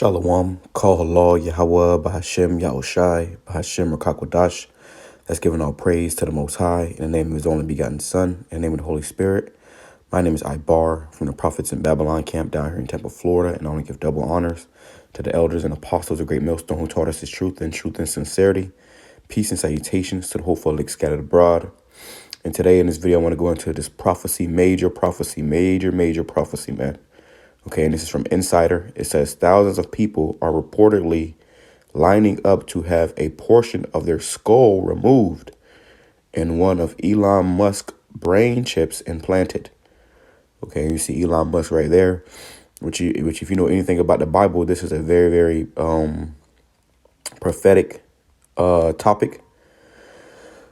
Shalom, call halal, YAHAWAH, BAHASHAM, YAHWASHI, BAHASHAM, QADASH. That's giving all praise to the Most High, in the name of His only begotten Son, in the name of the Holy Spirit. My name is Ibar, from the Prophets in Babylon camp down here in Temple, Florida, and I want to give double honors to the elders and apostles of Great Millstone who taught us His truth and sincerity. Peace and salutations to the hopeful elect scattered abroad. And today in this video, I want to go into this prophecy, major prophecy, major prophecy, man. Okay, and this is from Insider. It says thousands of people are reportedly lining up to have a portion of their skull removed and one of Elon Musk's brain chips implanted. Okay, you see Elon Musk right there, which if you know anything about the Bible, this is a very prophetic topic.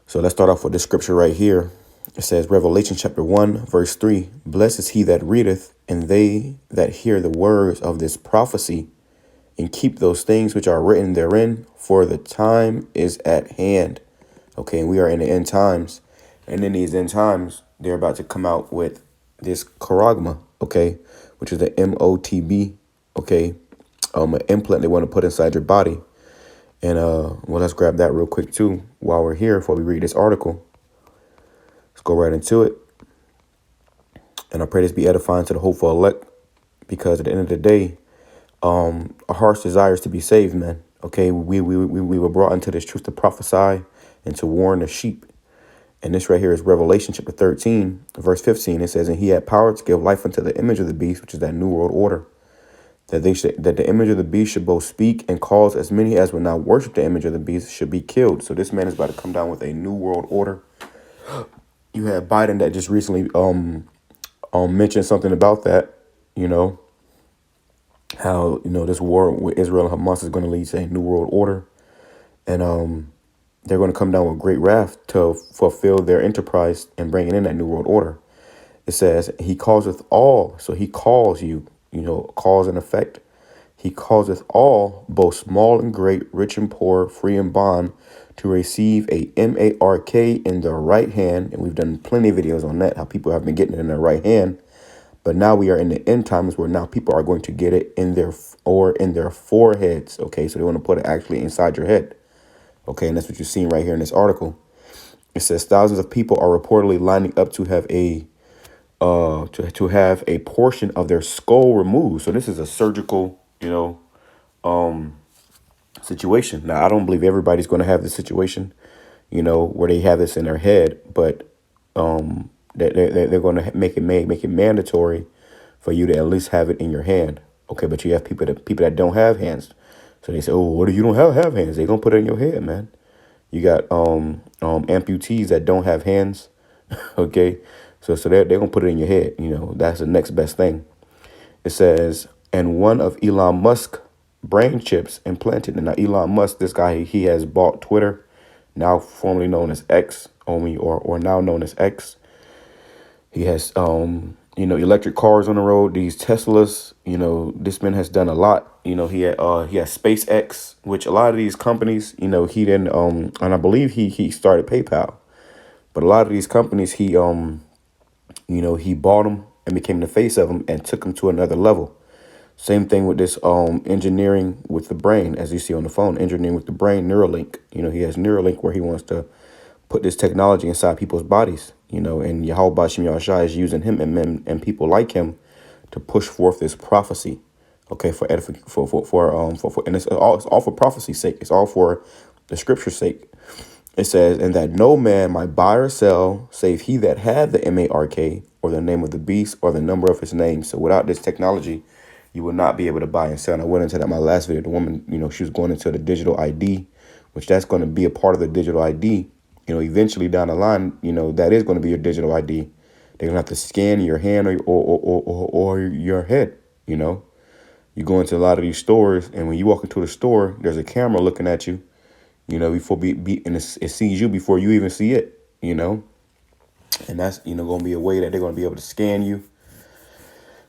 So let's start off with this scripture right here. It says, Revelation chapter 1, verse 3, Blessed is he that readeth, and they that hear the words of this prophecy, and keep those things which are written therein, for the time is at hand. Okay, and we are in the end times. And in these end times, they're about to come out with this charagma, okay, which is the MOTB, okay, an implant they want to put inside your body. And well, let's grab that real quick too while we're here before we read this article. Let's go right into it. And I pray this be edifying to the hopeful elect, because at the end of the day, our heart's desire is to be saved, man. Okay, we were brought into this truth to prophesy and to warn the sheep. And this right here is Revelation chapter 13, verse 15. It says, And he had power to give life unto the image of the beast, which is that new world order. That the image of the beast should both speak and cause as many as would not worship the image of the beast should be killed. So this man is about to come down with a new world order. You had Biden that just recently mentioned something about that, you know, how, you know, this war with Israel and Hamas is going to lead to a new world order. And they're going to come down with great wrath to fulfill their enterprise and bringing in that new world order. It says he causeth all. So he calls you, you know, cause and effect. He causeth all, both small and great, rich and poor, free and bond, to receive a MARK in their right hand. And we've done plenty of videos on that, how people have been getting it in their right hand. But now we are in the end times where now people are going to get it in their foreheads. Okay, so they want to put it actually inside your head. Okay, and that's what you're seeing right here in this article. It says thousands of people are reportedly lining up to have a to have a portion of their skull removed. So this is a surgical, you know, situation. Now, I don't believe everybody's going to have this situation, you know, where they have this in their head, but they're going to make it mandatory for you to at least have it in your hand. Okay, but you have people that don't have hands. So they say, oh, what do you don't have hands? They're going to put it in your head, man. You got amputees that don't have hands. Okay, so they're going to put it in your head. You know, that's the next best thing. It says, and one of Elon Musk brain chips implanted. And now Elon Musk, this guy, he has bought Twitter, now formerly known as X, or now known as X. He has you know, electric cars on the road, these Teslas. You know, this man has done a lot. You know, he has SpaceX, which a lot of these companies, you know, he didn't and I believe he started PayPal. But a lot of these companies, he you know, he bought them and became the face of them and took them to another level. Same thing with this engineering with the brain, as you see on the phone, engineering with the brain, Neuralink. You know, he has Neuralink where he wants to put this technology inside people's bodies, you know, and YAHAWASHI is using him and people like him to push forth this prophecy. Okay, and it's all for prophecy's sake. It's all for the scripture's sake. It says, and that no man might buy or sell, save he that had the MARK, or the name of the beast, or the number of his name. So without this technology, you will not be able to buy and sell. And I went into that in my last video. The woman, you know, she was going into the digital ID, which that's going to be a part of the digital ID. You know, eventually down the line, you know, that is going to be your digital ID. They're going to have to scan your hand or your head, you know. You go into a lot of these stores, and when you walk into the store, there's a camera looking at you, you know, before and it sees you before you even see it, you know. And that's, you know, going to be a way that they're going to be able to scan you,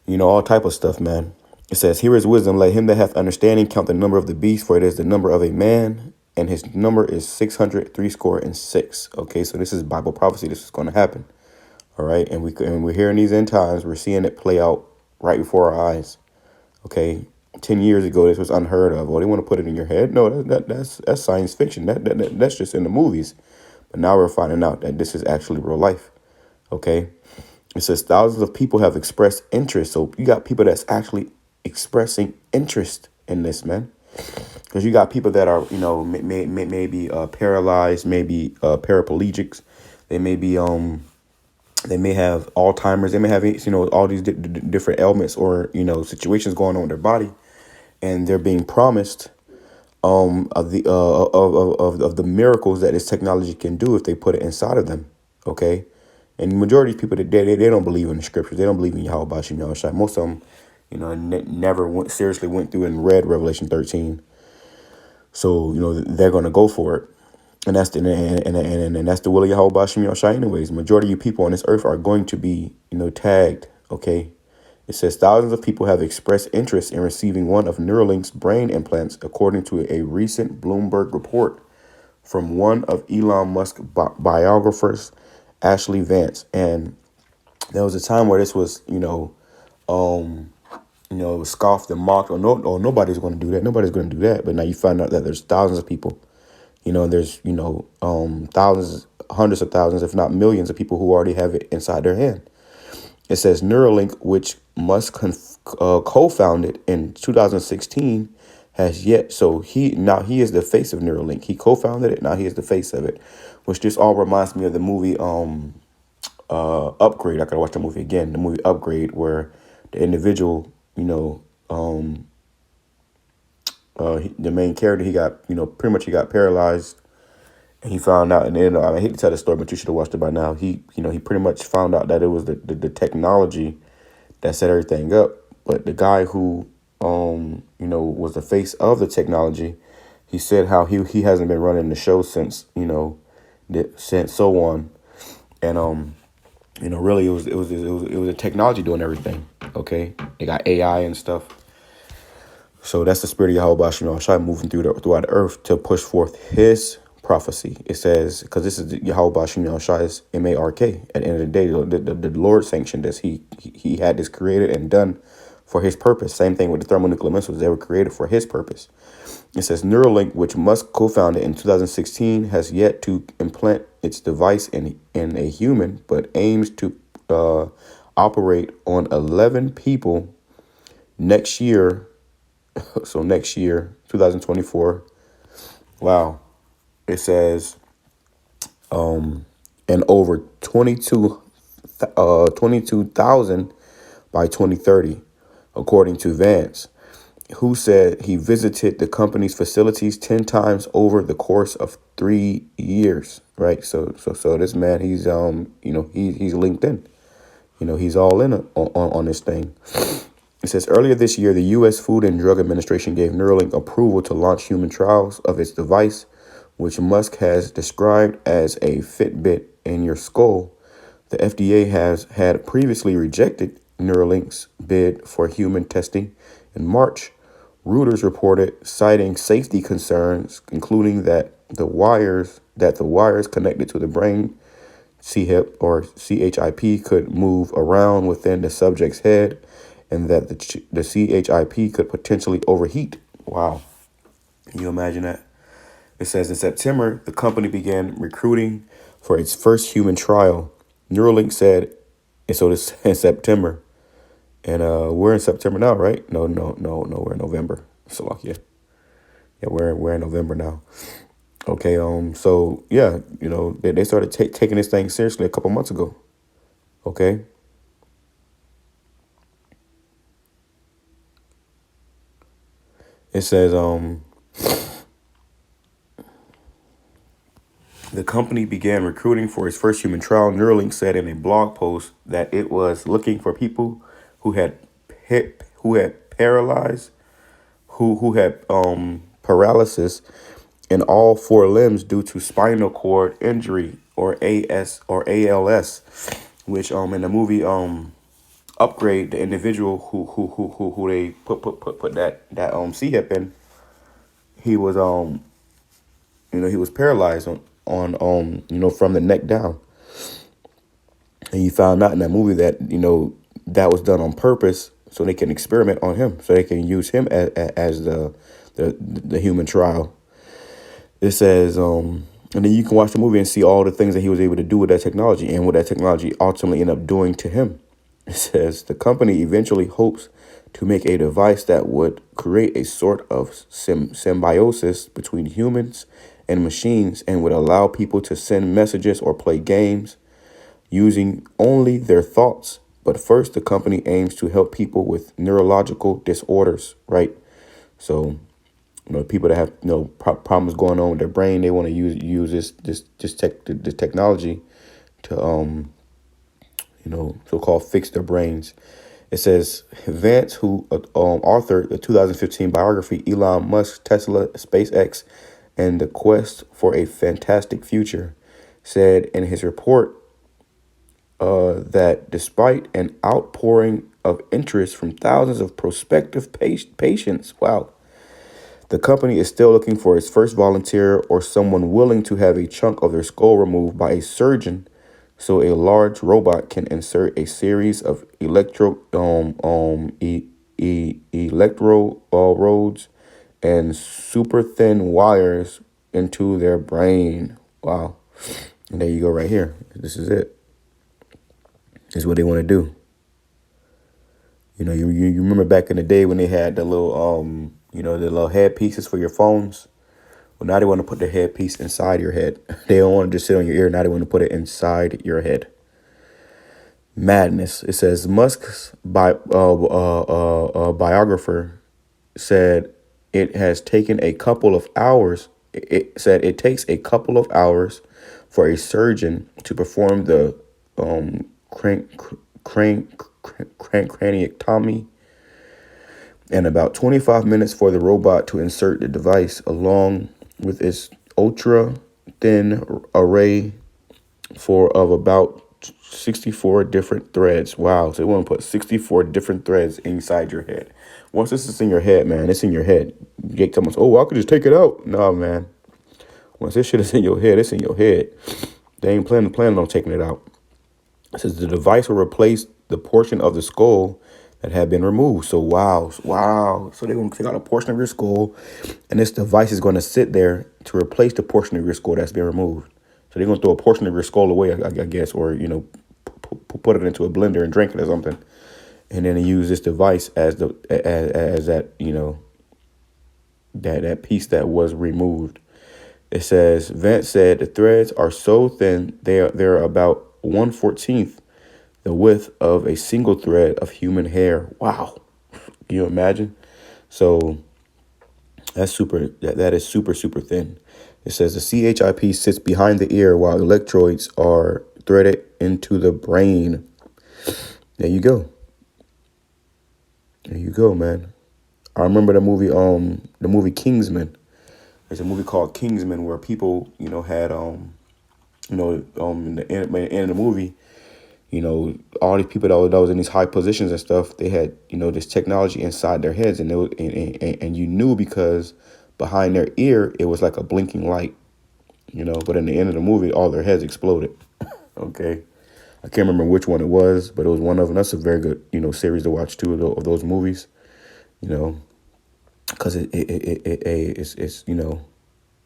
you know, all type of stuff, man. It says, here is wisdom. Let him that hath understanding count the number of the beast, for it is the number of a man, and his number is 666. Okay, so this is Bible prophecy. This is going to happen. All right, and we're here in these end times. We're seeing it play out right before our eyes. Okay, 10 years ago, this was unheard of. Or they want to put it in your head. No, that's science fiction. That's just in the movies. But now we're finding out that this is actually real life. Okay. It says thousands of people have expressed interest. So you got people that's actually expressing interest in this, man. Because you got people that are, maybe paralyzed, maybe paraplegics. They may be, they may have Alzheimer's. They may have, all these different ailments or, situations going on in their body. And they're being promised of the miracles that this technology can do if they put it inside of them. Okay. And the majority of people, they don't believe in the scriptures. They don't believe in YAHAWASHI, YAHAWASHI. Most of them, never seriously went through and read Revelation 13. So, they're going to go for it. And that's that's the will of YAHAWASHI, YAHAWASHI anyways. The majority of you people on this earth are going to be, tagged. Okay. It says thousands of people have expressed interest in receiving one of Neuralink's brain implants, according to a recent Bloomberg report from one of Elon Musk biographers, Ashley Vance. And there was a time where this was, it was scoffed and mocked, or nobody's going to do that. Nobody's going to do that. But now you find out that there's thousands of people, there's, thousands, hundreds of thousands, if not millions of people who already have it inside their hand. It says Neuralink, which Musk co-founded in 2016, has yet. So he is the face of Neuralink. He co-founded it. Now he is the face of it, which just all reminds me of the movie Upgrade. I gotta watch the movie again. The movie Upgrade, where the individual, the main character, he got, pretty much he got paralyzed. And he found out, and then I hate to tell the story, but you should have watched it by now. He pretty much found out that it was the technology that set everything up. But the guy who, was the face of the technology, he said how he hasn't been running the show since, since so on. And, really it was the technology doing everything. Okay. They got AI and stuff. So that's the spirit of YAHAWASHI, YAHAWASHI moving throughout the earth to push forth his prophecy. It says, because this is YAHAWASHI, YAHAWASHI's MARK. At the end of the day, the Lord sanctioned this. He had this created and done for his purpose. Same thing with the thermonuclear missiles. They were created for his purpose. It says Neuralink, which Musk co-founded in 2016, has yet to implant its device in a human, but aims to operate on 11 people next year. So next year, 2024. Wow. It says, and over 22,000 by 2030, according to Vance, who said he visited the company's facilities 10 times over the course of 3 years. Right. So this man, he's he's linked in. He's all in on this thing. It says earlier this year, the U.S. Food and Drug Administration gave Neuralink approval to launch human trials of its device, which Musk has described as a Fitbit in your skull. The FDA has had previously rejected Neuralink's bid for human testing in March. Reuters reported, citing safety concerns, including that the wires connected to the brain CHIP or CHIP could move around within the subject's head, and that the CHIP could potentially overheat. Wow. Can you imagine that? It says in September, the company began recruiting for its first human trial. Neuralink said, and so this in September. And we're in September now, right? No, we're in November. So yeah. Yeah, we're in November now. Okay, so yeah, they started taking this thing seriously a couple months ago. Okay. It says the company began recruiting for its first human trial. Neuralink said in a blog post that it was looking for people who had paralyzed, who had paralysis in all four limbs due to spinal cord injury, or ALS, which in the movie Upgrade, the individual who they put that CHIP in, he was he was paralyzed on from the neck down. And you found out in that movie that that was done on purpose so they can experiment on him, so they can use him as the human trial. It says, and then you can watch the movie and see all the things that he was able to do with that technology and what that technology ultimately ended up doing to him. It says the company eventually hopes to make a device that would create a sort of symbiosis between humans and machines and would allow people to send messages or play games using only their thoughts. But first, the company aims to help people with neurological disorders, right? So, people that have problems going on with their brain, they want to use this technology to so-called fix their brains. It says Vance, who authored the 2015 biography Elon Musk, Tesla, SpaceX, and the Quest for a Fantastic Future, said in his report that despite an outpouring of interest from thousands of prospective patients, the company is still looking for its first volunteer or someone willing to have a chunk of their skull removed by a surgeon so a large robot can insert a series of electrodes and super thin wires into their brain. Wow. And there you go right here. This is it. This is what they want to do. You remember back in the day when they had the little, the little headpieces for your phones? Well, now they want to put the headpiece inside your head. They don't want to just sit on your ear. Now they want to put it inside your head. Madness. It says Musk's biographer said it has taken a couple of hours. It said it takes a couple of hours for a surgeon to perform the craniectomy and about 25 minutes for the robot to insert the device along with its ultra thin array of about 64 different threads. Wow. So they want to put 64 different threads inside your head. Once this is in your head, man, it's in your head. You get someone say, I could just take it out. No, man. Once this shit is in your head, it's in your head. They ain't planning on taking it out. It says the device will replace the portion of the skull that had been removed. So, wow. So they're going to take out a portion of your skull, and this device is going to sit there to replace the portion of your skull that's been removed. So they're going to throw a portion of your skull away, I guess, or, put it into a blender and drink it or something. And then use this device as that, that piece that was removed. It says, Vance said the threads are so thin, they're about 1/14 the width of a single thread of human hair. Wow. Can you imagine? So that's that is super, super thin. It says the CHIP sits behind the ear while electrodes are threaded into the brain. There you go. There you go, man. I remember the movie Kingsman. There's a movie called Kingsman where people, had, in the end of the movie, all these people that was in these high positions and stuff, they had, this technology inside their heads, and and you knew because behind their ear it was like a blinking light, But in the end of the movie, all their heads exploded. Okay, I can't remember which one it was, but it was one of them. That's a very good, series to watch too of those movies, because it's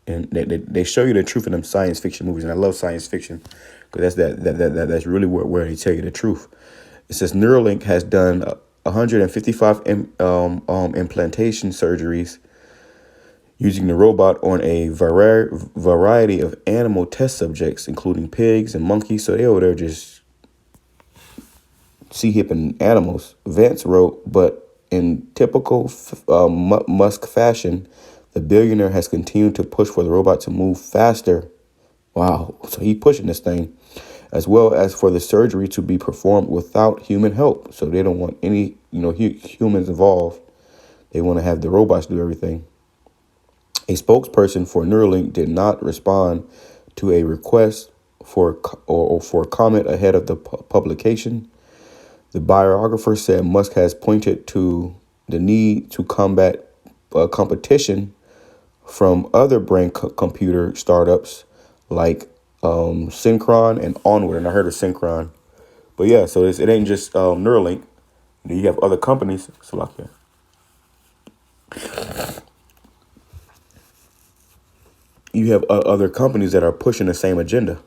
and they show you the truth in them science fiction movies, and I love science fiction because that's really where they tell you the truth. It says Neuralink has done 155 implantation surgeries using the robot on a variety of animal test subjects, including pigs and monkeys. So they over there just sea-hipping animals. Vance wrote, but in typical Musk fashion, the billionaire has continued to push for the robot to move faster. Wow. So he's pushing this thing, as well as for the surgery to be performed without human help. So they don't want any, humans involved. They want to have the robots do everything. A spokesperson for Neuralink did not respond to a request for comment ahead of the publication. The biographer said Musk has pointed to the need to combat competition from other brain computer startups like Synchron and Onward. And I heard of Synchron. But yeah, so it ain't just Neuralink. Then you have other companies. So like, yeah. You have other companies that are pushing the same agenda.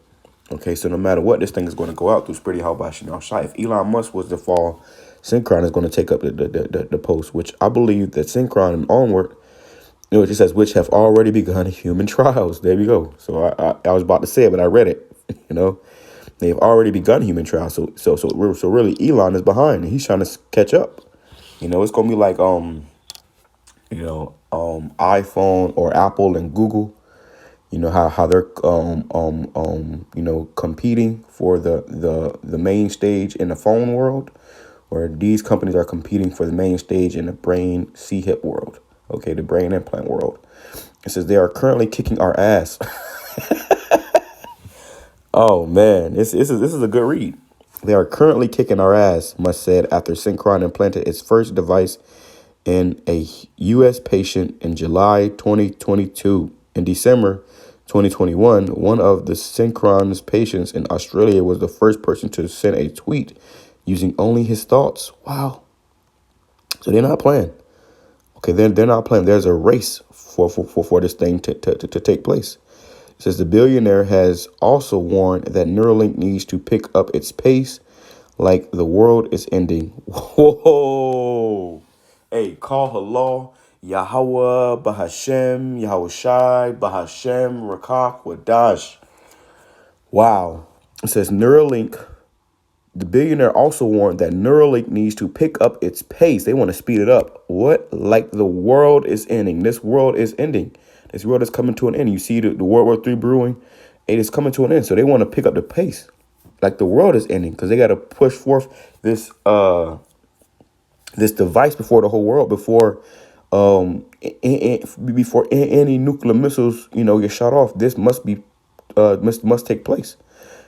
Okay, so no matter what, this thing is going to go out through Spirit YAHAWASHI. If Elon Musk was to fall, Synchron is going to take up the post, which I believe that Synchron and onward, it just says, which have already begun human trials. There we go. So I was about to say it, but I read it. They've already begun human trials. So really, Elon is behind, and he's trying to catch up. It's going to be like iPhone or Apple and Google. How they're competing for the main stage in the phone world, or these companies are competing for the main stage in the brain C-hip world. Okay, the brain implant world. It says they are currently kicking our ass. Oh man, this is a good read. They are currently kicking our ass, Musk said after Synchron implanted its first device in a U.S. patient in July 2022. In December 2021, one of the Synchron's patients in Australia was the first person to send a tweet using only his thoughts. Wow. So they're not playing. Okay, they're not playing. There's a race for this thing to take place. It says the billionaire has also warned that Neuralink needs to pick up its pace like the world is ending. Whoa. Hey, call HALAL, YAHAWAH, BAHASHAM, YAHAWASHI, BAHASHAM, RAWCHAA, QADASH. Wow. It says Neuralink. The billionaire also warned that Neuralink needs to pick up its pace. They want to speed it up. What? Like the world is ending. This world is ending. This world is coming to an end. You see the World War III brewing. It is coming to an end. So they want to pick up the pace. Like the world is ending because they got to push forth this this device before the whole world, before any nuclear missiles, get shot off. This must take place.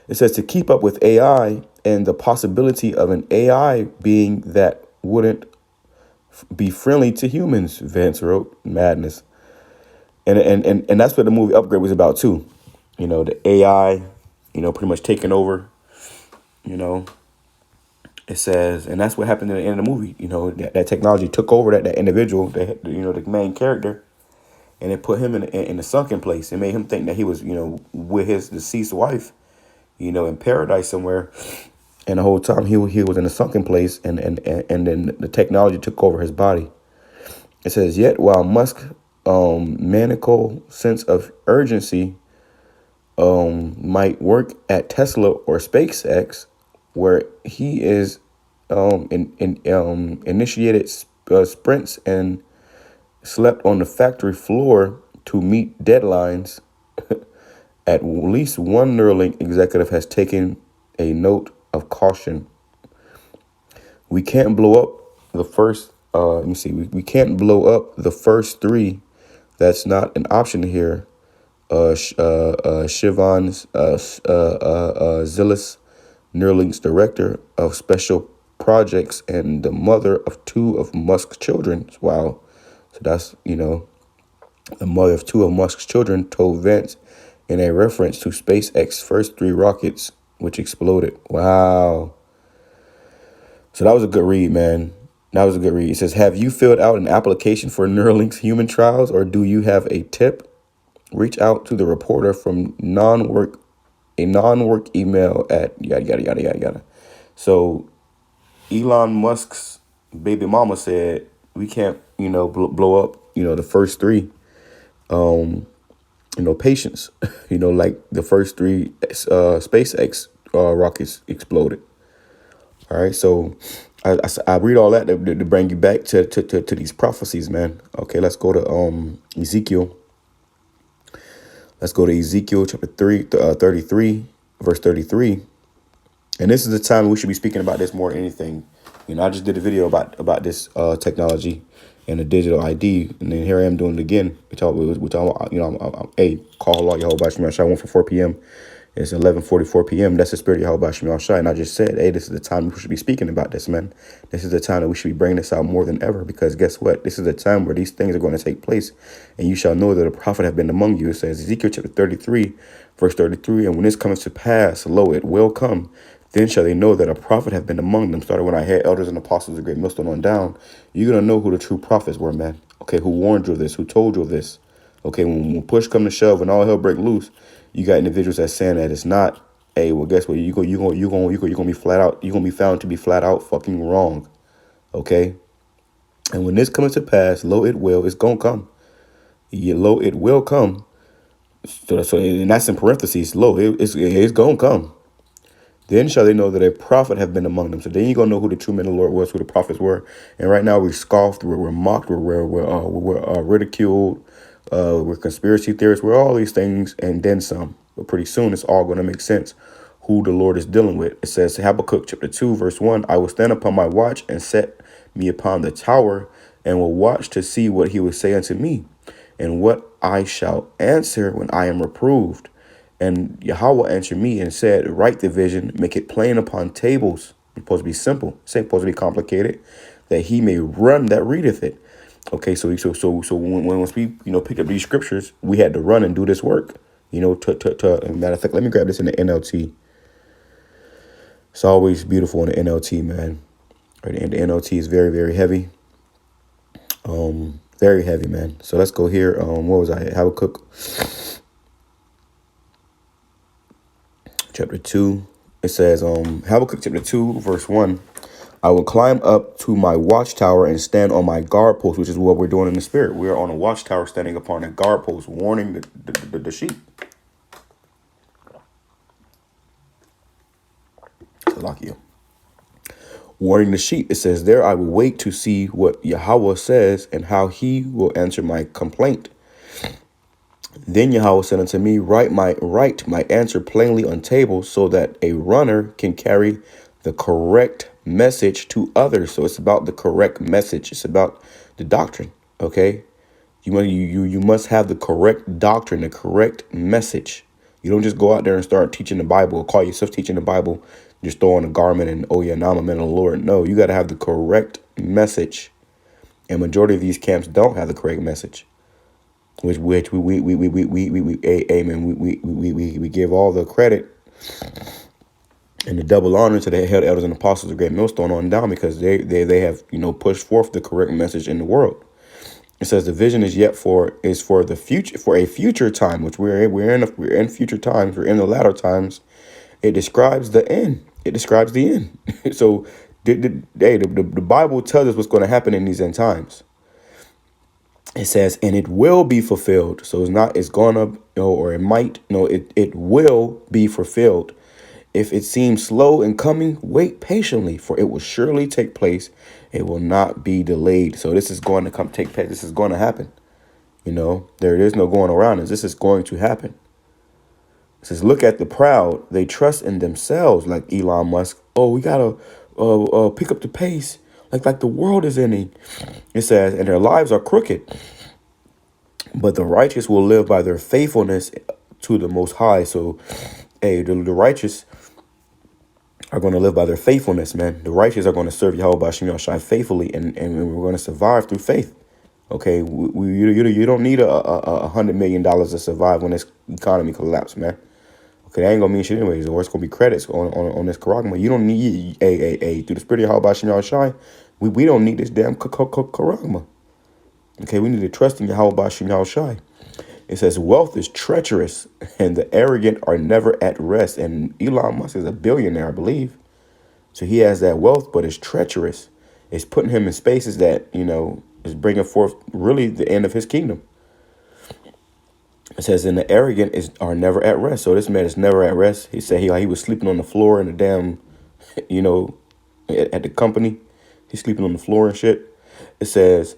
It says to keep up with AI and the possibility of an AI being that wouldn't be friendly to humans, Vance wrote. Madness. And that's what the movie Upgrade was about too. The AI, pretty much taking over, It says, and that's what happened in the end of the movie. That technology took over that individual, the main character, and it put him in a sunken place. It made him think that he was, with his deceased wife, in paradise somewhere. And the whole time he was in a sunken place, and then the technology took over his body. It says, yet while Musk maniacal sense of urgency might work at Tesla or SpaceX, where he is initiated sprints and slept on the factory floor to meet deadlines. At least one Neuralink executive has taken a note of caution. We can't blow up the first. Let me see. We can't blow up the first three. That's not an option here. Siobhan Zillis, Neuralink's director of special projects and the mother of two of Musk's children. Wow. So that's, the mother of two of Musk's children told Vance in a reference to SpaceX's first three rockets, which exploded. Wow. So that was a good read, man. That was a good read. It says, have you filled out an application for Neuralink's human trials, or do you have a tip? Reach out to the reporter from non-work email at yada, yada, yada, yada, yada. So Elon Musk's baby mama said, we can't, blow up, the first three, patients, like the first three SpaceX rockets exploded. All right. So I read all that to bring you back to these prophecies, man. Okay. Let's go to Ezekiel. Let's go to Ezekiel chapter 33, verse 33. And this is the time we should be speaking about this more than anything. I just did a video about this technology and the digital ID, and then here I am doing it again. We talking about, I'm call out YAHAWASHI 1 for 4 p.m. It's 11:44 p.m. That's the Spirit YAHAWASHI. And I just said, hey, this is the time we should be speaking about this, man. This is the time that we should be bringing this out more than ever, because guess what? This is the time where these things are going to take place, and you shall know that a prophet have been among you. It says Ezekiel chapter 33, verse 33, and when this comes to pass, lo, it will come, Then shall they know that a prophet have been among them. Started when I had elders and apostles of Great Millstone on down. You're going to know who the true prophets were, man. Okay, who warned you of this, who told you of this. Okay, when push come to shove and all hell break loose, you got individuals that's saying that it's not. Hey, well, guess what? You're gonna be flat out. You're gonna be found to be flat out fucking wrong. Okay, and when this comes to pass, lo, it will. It's gonna come. Yeah, lo, it will come. So and that's in parentheses. Lo, it's gonna come. Then shall they know that a prophet have been among them. So then you're going to know who the true men of the Lord was, who the prophets were. And right now we're scoffed, we're mocked, we're ridiculed, we're conspiracy theorists, we're all these things and then some. But pretty soon it's all going to make sense who the Lord is dealing with. It says, Habakkuk chapter 2, verse 1, I will stand upon my watch and set me upon the tower and will watch to see what he will say unto me and what I shall answer when I am reproved. And Yahawah answered me and said, write the vision, make it plain upon tables. It's supposed to be simple. It's supposed to be complicated, that he may run that readeth it. Okay, so when once we picked up these scriptures, we had to run and do this work. And matter of fact, let me grab this in the NLT. It's always beautiful in the NLT, man. Right, and the NLT is very, very heavy. Very heavy, man. So let's go here. What was I? Habakkuk chapter 2. It says, Habakkuk chapter 2, verse 1. I will climb up to my watchtower and stand on my guard post, which is what we're doing in the spirit. We are on a watchtower standing upon a guard post, warning the sheep. Salakia. Warning the sheep. It says, there I will wait to see what Yahawah says and how he will answer my complaint. Then Yahawah said unto me, write my answer plainly on tables so that a runner can carry the correct message to others. So it's about the correct message. It's about the doctrine. Okay. You must have the correct doctrine, the correct message. You don't just go out there and start teaching the Bible or call yourself teaching the Bible, just throw on a garment and, oh yeah, now I'm a man of the Lord. No, you got to have the correct message. And majority of these camps don't have the correct message. Which we give all the credit and the double honor to the head elders and apostles of Great Millstone on down, because they have pushed forth the correct message in the world. It says the vision is for the future, for a future time, which we're in future times, we're in the latter times. It describes the end. It describes the end. So the Bible tells us what's going to happen in these end times. It says, and it will be fulfilled. So it's gonna, or it might, it will be fulfilled. If it seems slow in coming, wait patiently, for it will surely take place. It will not be delayed. So this is going to take place. This is going to happen. There is no going around this. This is going to happen. It says, look at the proud. They trust in themselves, like Elon Musk. Oh, we gotta pick up the pace. Like the world is ending. It says, and their lives are crooked. But the righteous will live by their faithfulness to the Most High. So, the righteous are going to live by their faithfulness, man. The righteous are going to serve YAHAWASHI faithfully, and we're going to survive through faith. Okay, you don't need $100 million to survive when this economy collapses, man. Okay, that ain't gonna mean shit anyways, or it's gonna be credits on this karagma. You don't need through the spirit of YAHAWASHI. We don't need this damn karagma. Okay, we need to trust in YAHAWASHI. It says wealth is treacherous, and the arrogant are never at rest. And Elon Musk is a billionaire, I believe. So he has that wealth, but it's treacherous. It's putting him in spaces that is bringing forth really the end of his kingdom. It says, and the arrogant are never at rest. So this man is never at rest. He said he was sleeping on the floor in the damn, at the company. He's sleeping on the floor and shit. It says,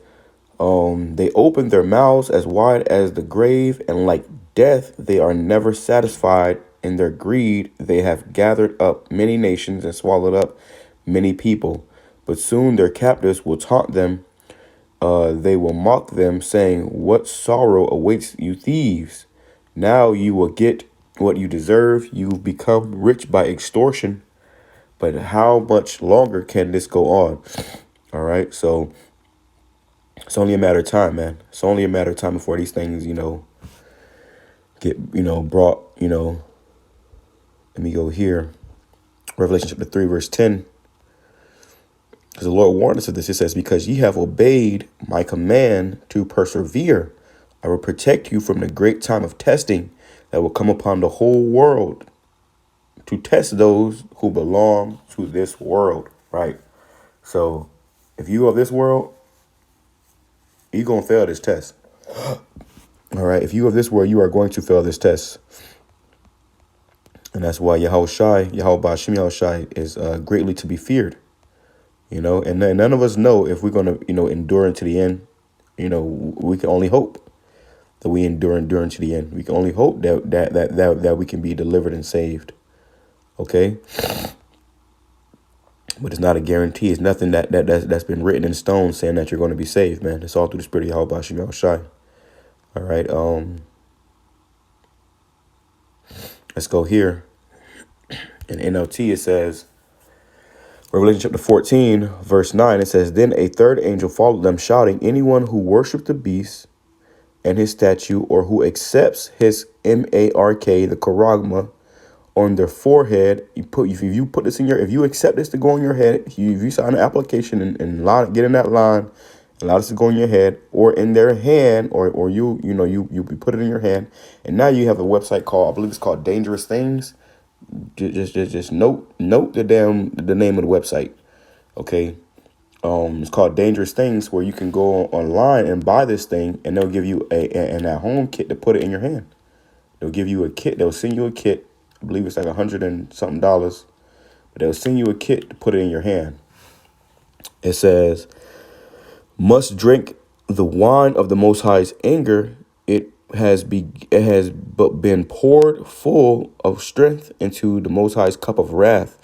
they open their mouths as wide as the grave, and like death, they are never satisfied. In their greed, they have gathered up many nations and swallowed up many people. But soon their captives will taunt them. They will mock them, saying, what sorrow awaits you thieves? Now you will get what you deserve. You've become rich by extortion. But how much longer can this go on? All right. So it's only a matter of time, man. It's only a matter of time before these things, get, brought, let me go here. Revelation chapter 3, verse 10. Because the Lord warned us of this. It says, because ye have obeyed my command to persevere, I will protect you from the great time of testing that will come upon the whole world to test those who belong to this world, right? So if you of this world, you're going to fail this test. All right. If you of this world, you are going to fail this test. And that's why YAHAWASHI, YAHAWASHI is greatly to be feared. And none of us know if we're going to, endure into the end. We can only hope that we endure to the end. We can only hope that we can be delivered and saved. Okay. But it's not a guarantee. It's nothing that's been written in stone saying that you're going to be saved, man. It's all through the spirit of YAHAWASHI. All right. Let's go here. In NLT, it says, Revelation chapter 14, verse 9, it says, then a third angel followed them, shouting, anyone who worships the beast and his statue, or who accepts his mark, the charagma, on their forehead, if you accept this to go on your head, if you sign an application and get in that line, allow this to go in your head or in their hand, or you put it in your hand, and now you have a website called, I believe it's called Dangerous Things. Just note the name of the website. Okay. It's called Dangerous Things, where you can go online and buy this thing, and they'll give you an at-home kit to put it in your hand. They'll give you a kit. They'll send you a kit. I believe it's like $100 and something, but they'll send you a kit to put it in your hand. It says, must drink the wine of the Most High's anger. It has been poured full of strength into the Most High's cup of wrath,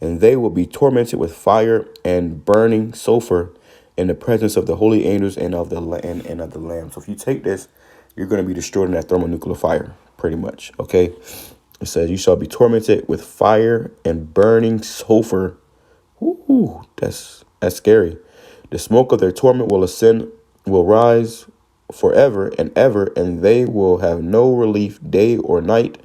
and they will be tormented with fire and burning sulfur in the presence of the holy angels and of the Lamb. So if you take this, you're going to be destroyed in that thermonuclear fire, pretty much. Okay. It says, you shall be tormented with fire and burning sulfur. Ooh, that's scary. The smoke of their torment will rise forever and ever, and they will have no relief day or night,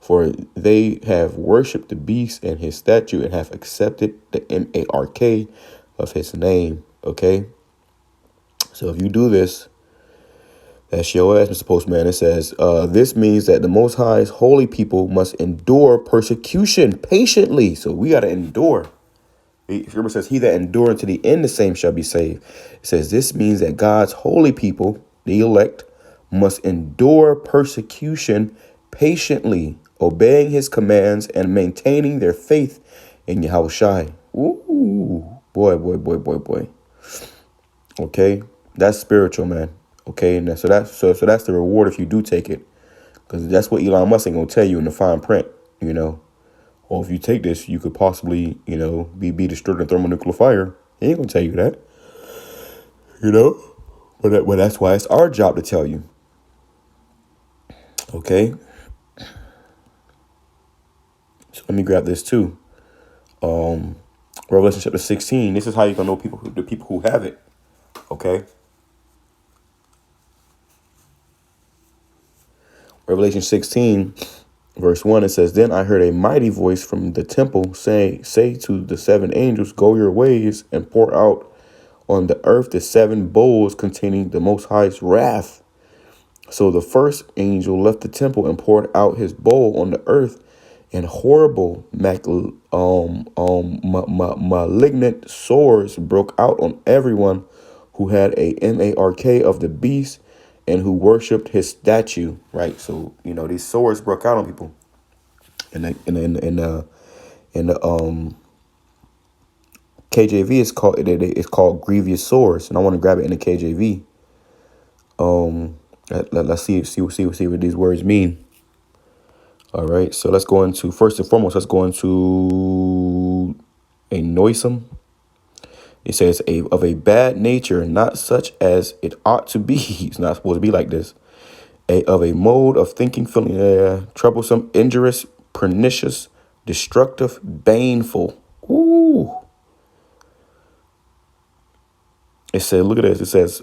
for they have worshipped the beast and his statue and have accepted the mark of his name. Okay. So if you do this, that's your ass, Mr. Postman. It says, this means that the Most High's holy people must endure persecution patiently. So we got to endure. The scripture says, he that endure to the end, the same shall be saved. It says, this means that God's holy people, the elect, must endure persecution patiently, obeying his commands and maintaining their faith in Yahawashi. Ooh, boy. Okay, that's spiritual, man. Okay, and so that's the reward if you do take it, because that's what Elon Musk ain't gonna tell you in the fine print, Or if you take this, you could possibly, be destroyed in thermonuclear fire. He ain't gonna tell you that, But that's why it's our job to tell you. Okay. So let me grab this too. Revelation chapter 16. This is how you're gonna know the people who have it. Okay. Revelation 16, verse 1, it says, then I heard a mighty voice from the temple say to the seven angels, go your ways and pour out on the earth the seven bowls containing the Most High's wrath. So the first angel left the temple and poured out his bowl on the earth, and horrible malignant sores broke out on everyone who had a mark of the beast and who worshipped his statue. Right. So, these sores broke out on people. In the KJV, it's called grievous sores, and I want to grab it in the KJV. Let's see what these words mean. All right, so let's go into, first and foremost, a noisome. It says of a bad nature, not such as it ought to be. It's not supposed to be like this. Of a mode of thinking, feeling troublesome, injurious, pernicious, destructive, baneful. Ooh. It said, look at this. It says,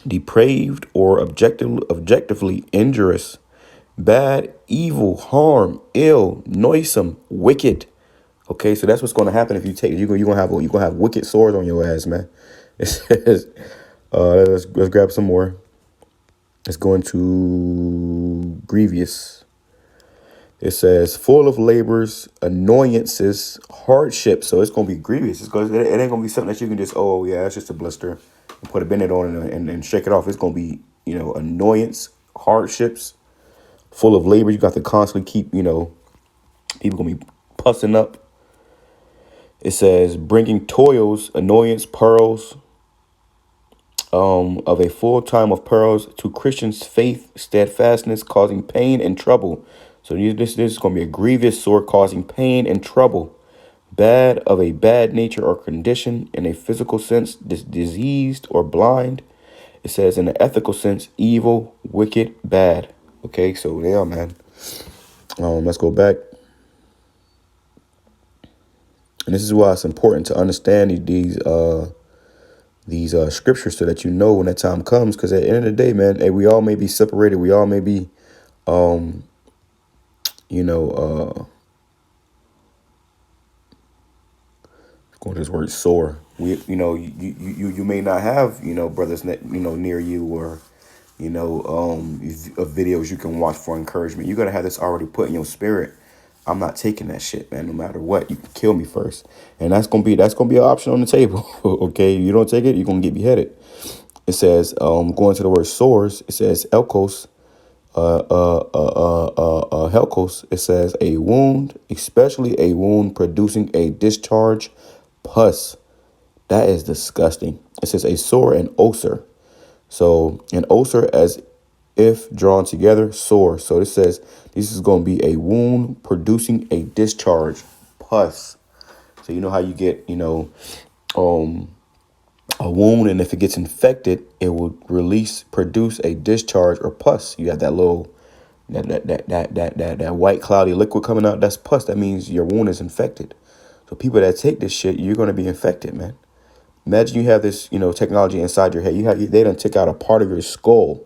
depraved or objectively injurious, bad, evil, harm, ill, noisome, wicked, Okay, so that's what's going to happen if you take. You're gonna have wicked sores on your ass, man. It says, let's grab some more. Let's go into grievous. It says full of labors, annoyances, hardships. So it's gonna be grievous. It ain't gonna be something that you can just, oh yeah, it's just a blister, and put a band-aid on and shake it off. It's gonna be, annoyance, hardships, full of labor. You got to constantly keep, people gonna be pussing up. It says bringing toils, annoyance, perils, of a full time of perils to Christians' faith, steadfastness, causing pain and trouble. So this is going to be a grievous sore, causing pain and trouble. Bad of a bad nature or condition in a physical sense, diseased or blind. It says in an ethical sense, evil, wicked, bad. Okay, so yeah, man. Let's go back. And this is why it's important to understand these scriptures so that you know when that time comes. Because at the end of the day, man, hey, we all may be separated. We all may be, going to this word sore. You may not have, brothers, near you or, videos you can watch for encouragement. You got to have this already put in your spirit. I'm not taking that shit, man. No matter what, you can kill me first, and that's gonna be an option on the table. Okay, you don't take it, you're gonna get beheaded. It says, going to the word sores. It says elkos, helkos. It says a wound, especially a wound producing a discharge, pus. That is disgusting. It says a sore and ulcer. So an ulcer as if drawn together, sore. So it says this is going to be a wound producing a discharge, pus. So you know how you get, a wound, and if it gets infected, it will produce a discharge or pus. You have that little, that white cloudy liquid coming out. That's pus. That means your wound is infected. So people that take this shit, you're going to be infected, man. Imagine you have this, technology inside your head. They done took out a part of your skull.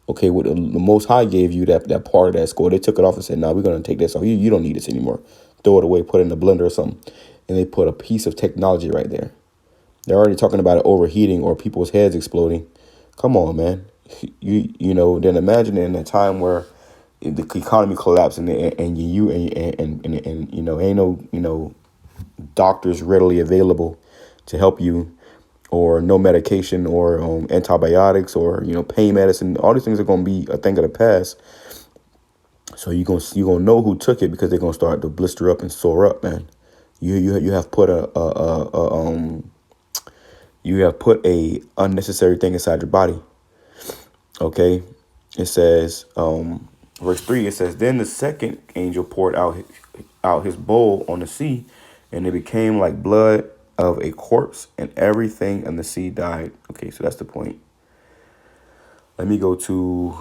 Okay, what the Most High gave you that part of that skull. They took it off and said, "Nah, we're gonna take this off. You don't need this anymore. Throw it away. Put it in the blender or something." And they put a piece of technology right there. They're already talking about it overheating or people's heads exploding. Come on, man. Then imagine in a time where the economy collapsed and ain't no doctors readily available to help you, or no medication or antibiotics or pain medicine. All these things are gonna be a thing of the past. So you gonna know who took it, because they're gonna start to blister up and sore up, man. You have put a unnecessary thing inside your body. Okay, it says verse 3. It says, then the second angel poured out his bowl on the sea, and it became like blood of a corpse, and everything in the sea died. Okay, so that's the point. Let me go to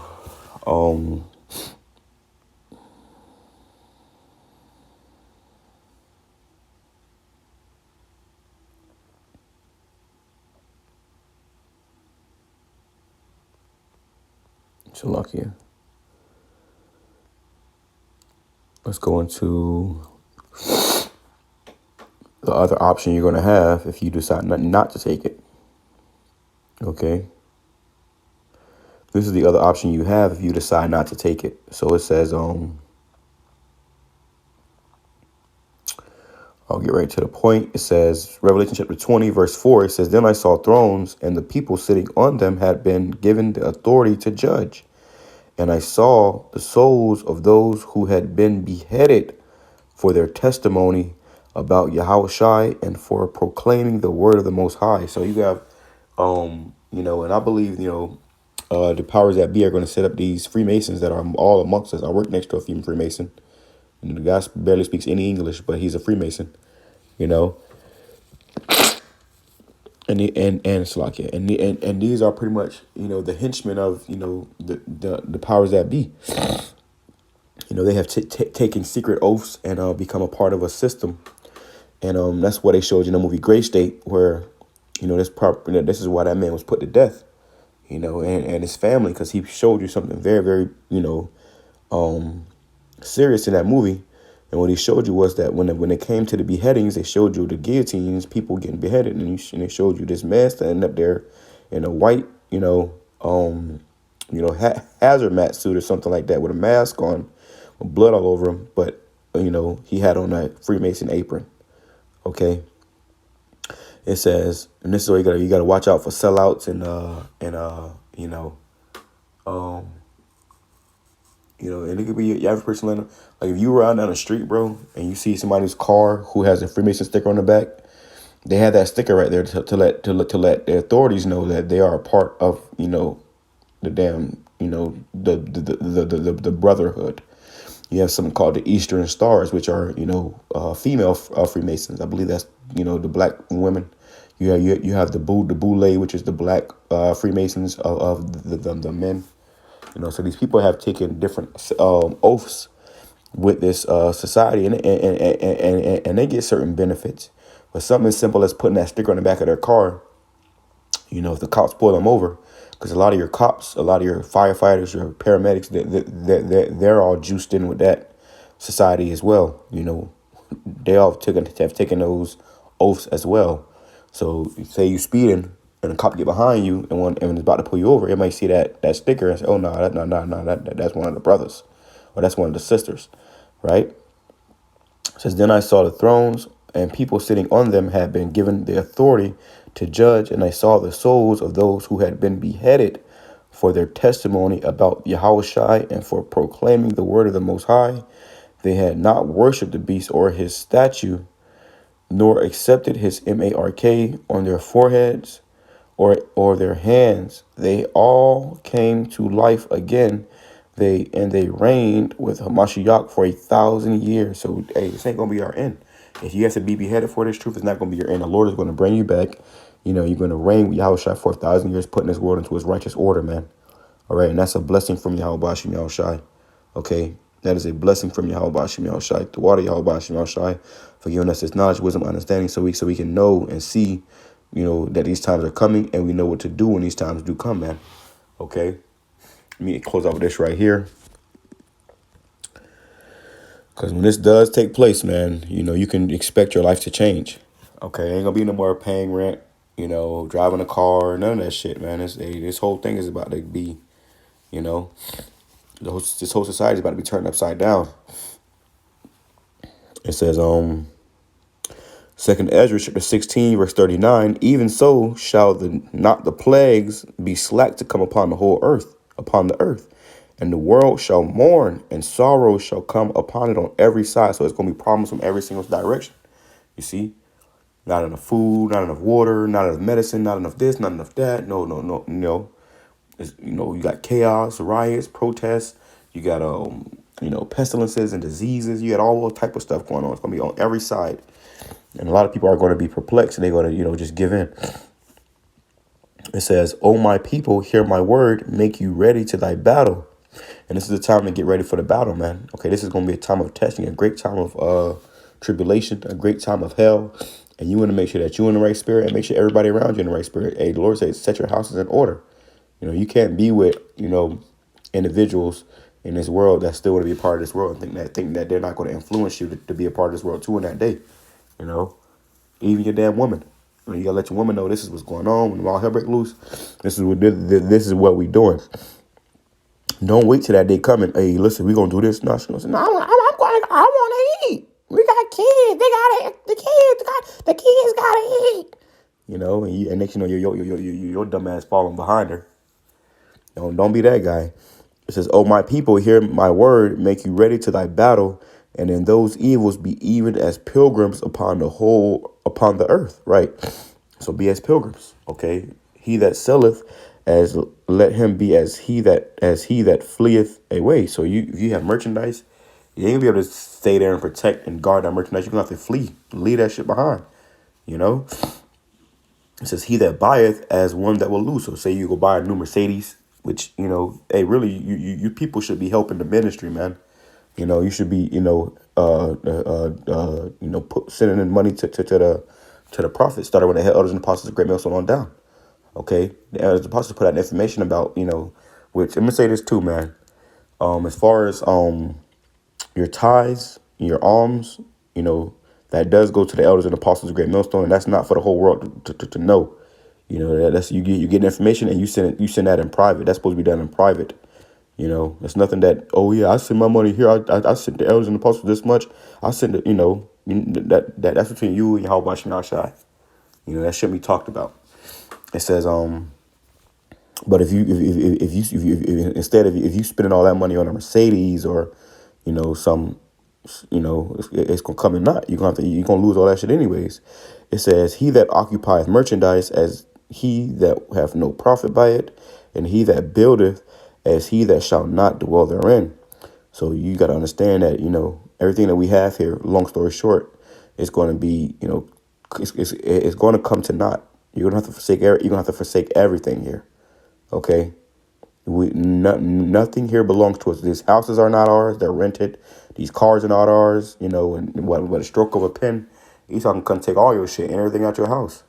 Shalakia. Let's go into the other option you're going to have if you decide not to take it. Okay. This is the other option you have if you decide not to take it. So it says, I'll get right to the point. It says, Revelation chapter 20, verse 4, it says, then I saw thrones, and the people sitting on them had been given the authority to judge. And I saw the souls of those who had been beheaded for their testimony about YAHAWASHI and for proclaiming the word of the Most High. So you have, and I believe, the powers that be are going to set up these Freemasons that are all amongst us. I work next to a Freemason, and the guy barely speaks any English, but he's a Freemason, and Slovakia, and these are pretty much the henchmen of the powers that be. They have taken secret oaths and become a part of a system, and that's what they showed you in the movie Gray State, where this is why that man was put to death, and his family, because he showed you something very, very serious in that movie. And what he showed you was that when it came to the beheadings, they showed you the guillotines, people getting beheaded, and they showed you this man standing up there in a white, hazard mat suit or something like that with a mask on, with blood all over him. But he had on a Freemason apron. Okay. It says, and this is where you gotta watch out for sellouts and and it could be your average person. Like if you were out down the street, bro, and you see somebody's car who has a Freemason sticker on the back, they have that sticker right there to let the authorities know that they are a part of the damn the brotherhood. You have something called the Eastern Stars, which are female Freemasons. I believe that's the black women. You have the Boule, which is the black Freemasons of the men. So these people have taken different oaths with this society, and they get certain benefits. But something as simple as putting that sticker on the back of their car, if the cops pull them over, because a lot of your cops, a lot of your firefighters, your paramedics, they're all juiced in with that society as well. They all have taken those oaths as well. So say you speeding and a cop get behind you and it's about to pull you over, it might see that sticker and say, oh no, that's one of the brothers, or that's one of the sisters, right? It says, then I saw the thrones, and people sitting on them had been given the authority to judge, and I saw the souls of those who had been beheaded for their testimony about YAHAWASHI and for proclaiming the word of the Most High. They had not worshipped the beast or his statue, nor accepted his mark on their foreheads or their hands. They all came to life again. They reigned with Hamashiach for 1,000 years. So, hey, this ain't gonna be our end. If you have to be beheaded for this truth, it's not gonna be your end. The Lord is gonna bring you back. You're gonna reign with Yahushua for 1,000 years, putting this world into his righteous order, man. All right, and that's a blessing from YAHAWASHI Yahushai. Okay, that is a blessing from YAHAWASHI Yahushai. The water YAHAWASHI Yahushai for giving us this knowledge, wisdom, understanding, so we can know and see, that these times are coming, and we know what to do when these times do come, man. Okay, let me close out with this right here. Because when this does take place, man, you can expect your life to change. Okay, ain't gonna be no more paying rent, driving a car, none of that shit, man. This whole thing is about to be, this whole society is about to be turned upside down. It says, 2nd Ezra chapter 16, verse 39, even so shall not the plagues be slack to come upon the earth. And the world shall mourn, and sorrow shall come upon it on every side. So it's going to be problems from every single direction. You see? Not enough food, not enough water, not enough medicine, not enough this, not enough that. No. You got chaos, riots, protests. You got, pestilences and diseases. You got all type of stuff going on. It's going to be on every side. And a lot of people are going to be perplexed, and they're going to, just give in. It says, "O my people, hear my word, make you ready to thy battle." And this is the time to get ready for the battle, man. Okay, this is going to be a time of testing, a great time of tribulation, a great time of hell. And you want to make sure that you're in the right spirit and make sure everybody around you in the right spirit. Hey, the Lord says, set your houses in order. You can't be with, individuals in this world that still want to be a part of this world and think that they're not going to influence you to be a part of this world too in that day. Even your damn woman. You got to let your woman know this is what's going on. When all hell break loose, this is what we doing. Don't wait till that day coming. Hey, listen, we gonna do this. No, she's gonna say, no, I want to eat. We got kids. The kids gotta eat. And next your dumb ass falling behind her. Don't be that guy. It says, "Oh, my people, hear my word, make you ready to thy battle, and in those evils be even as pilgrims upon the earth." Right. So be as pilgrims. Okay. He that selleth, as let him be as he that fleeth away. So if you have merchandise, you ain't gonna be able to stay there and protect and guard that merchandise. You're gonna have to flee, leave that shit behind. It says, "He that buyeth as one that will lose." So say you go buy a new Mercedes, which hey, really, you people should be helping the ministry, man. You should be sending in money to the prophets, started when they had elders and apostles of Great Millstone on down. Okay, the elders and apostles put out information about which I'm gonna say this too, man. As far as your tithes, your alms, that does go to the elders and apostles of Great Millstone, and that's not for the whole world to know. That's you get information and you send that in private. That's supposed to be done in private. It's nothing that, oh yeah, I send my money here. I sent the elders and apostles this much. I send it. That's between you and YAHAWASHI. That shouldn't be talked about. It says but if you instead if you spending all that money on a Mercedes or some it's gonna come and not you're gonna lose all that shit anyways. It says, he that occupieth merchandise as he that have no profit by it, and he that buildeth as he that shall not dwell therein. So you got to understand that everything that we have here, long story short, is going to be it's going to come to naught. You're gonna have to forsake everything here. Okay, nothing here belongs to us. These houses are not ours; they're rented. These cars are not ours. And what a stroke of a pen, Esau can come take all your shit and everything out your house.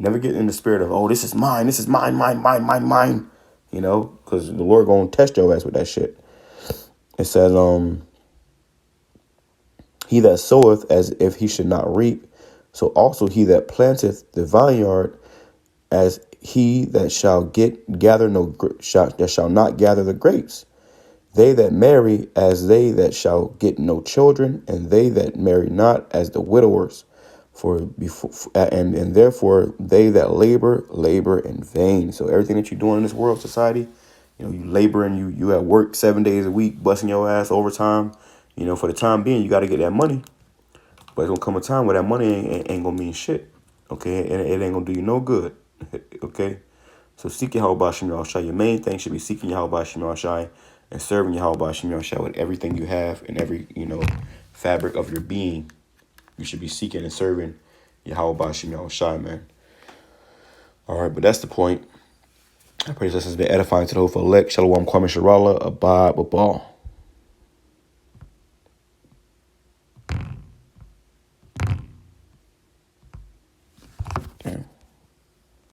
Never get in the spirit of, oh, this is mine, mine. Because the Lord gonna test your ass with that shit. It says, he that soweth as if he should not reap, so also he that planteth the vineyard as he that shall shall not gather the grapes. They that marry as they that shall get no children, and they that marry not as the widowers. And therefore they that labor in vain. So everything that you're doing in this world, society, you laboring, you at work 7 days a week, busting your ass overtime. For the time being, you got to get that money. But it's gonna come a time where that money ain't gonna mean shit. Okay, and it ain't gonna do you no good. Okay, so seek YAHAWASHI. Your main thing should be seeking YAHAWASHI and serving YAHAWASHI with everything you have and every fabric of your being. You should be seeking and serving YAHAWASHI, man. All right, but that's the point. I pray this has been edifying to the whole elect. Shalom, Kwame Sharala, Abad, Babal.